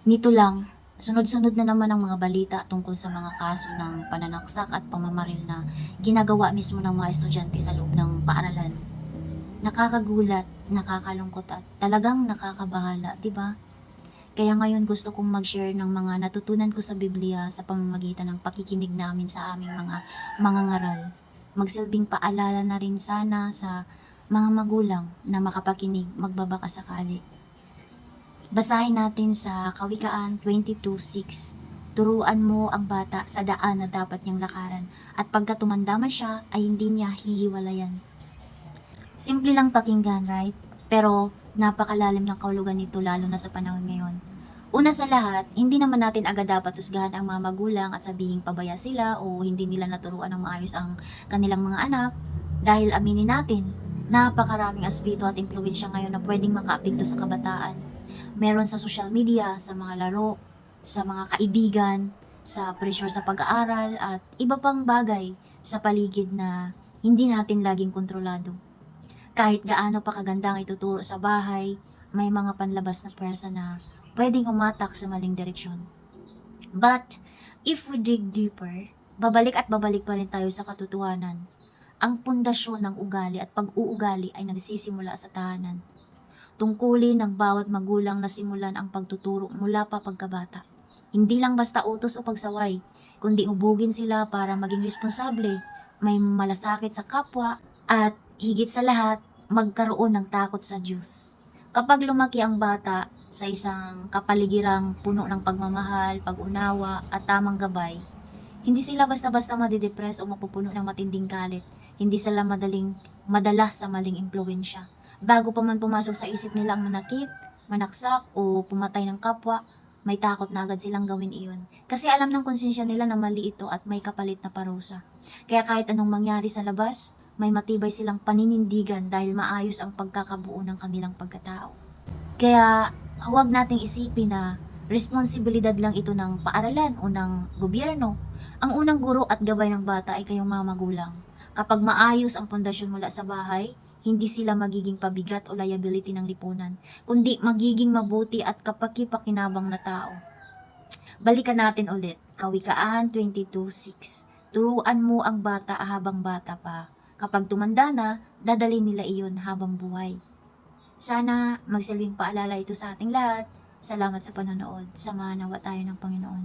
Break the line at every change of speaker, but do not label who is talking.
Nito lang, sunod-sunod na naman ang mga balita tungkol sa mga kaso ng pananaksak at pamamaril na ginagawa mismo ng mga estudyante sa loob ng paaralan. Nakakagulat, nakakalungkot at talagang nakakabahala, 'di ba? Kaya ngayon gusto kong mag-share ng mga natutunan ko sa Biblia sa pamamagitan ng pakikinig namin sa aming mga mangangaral. Magsilbing paalala na rin sana sa mga magulang na makapakinig magbabaka sakali. Basahin natin sa Kawikaan 22:6. Turuan mo ang bata sa daan na dapat niyang lakaran, at pagka tumanda man siya ay hindi niya hihiwalayan. Simple lang pakinggan, right? Pero napakalalim ng kahulugan nito lalo na sa panahon ngayon. Una sa lahat, hindi naman natin agad dapat husgahan ang mga magulang at sabihing pabaya sila o hindi nila naturuan ng maayos ang kanilang mga anak, dahil aminin natin, napakaraming aspeto at impluwensya ngayon na pwedeng makaapekto sa kabataan. Meron sa social media, sa mga laro, sa mga kaibigan, sa pressure sa pag-aaral at iba pang bagay sa paligid na hindi natin laging kontrolado. Kahit gaano pa kaganda ang ituturo sa bahay, may mga panlabas na pwersa na pwedeng umatak sa maling direksyon. But, if we dig deeper, babalik at babalik pa rin tayo sa katotohanan. Ang pundasyon ng ugali at pag-uugali ay nagsisimula sa tahanan. Tungkulin ng bawat magulang na simulan ang pagtuturo mula pa pagkabata. Hindi lang basta utos o pagsaway, kundi ubugin sila para maging responsable, may malasakit sa kapwa, at higit sa lahat, magkaroon ng takot sa Diyos. Kapag lumaki ang bata sa isang kapaligirang puno ng pagmamahal, pag-unawa at tamang gabay, hindi sila basta-basta madidepress o mapupuno ng matinding galit. Hindi sila madala sa maling impluensya. Bago pa man pumasok sa isip nila ang manakit, manaksak o pumatay ng kapwa, may takot na agad silang gawin iyon. Kasi alam ng konsensya nila na mali ito at may kapalit na parusa. Kaya kahit anong mangyari sa labas, may matibay silang paninindigan dahil maayos ang pagkakabuo ng kanilang pagkatao. Kaya huwag nating isipin na responsibilidad lang ito ng paaralan o ng gobyerno. Ang unang guro at gabay ng bata ay kayong mga magulang. Kapag maayos ang pundasyon mula sa bahay, hindi sila magiging pabigat o liability ng lipunan, kundi magiging mabuti at kapaki-pakinabang na tao. Balikan natin ulit, Kawikaan 22:6. Turuan mo ang bata habang bata pa. Kapag tumanda na, dadalhin nila iyon habang buhay. Sana magsilbing paalala ito sa ating lahat. Salamat sa panonood. Samahan nawa tayo ng Panginoon.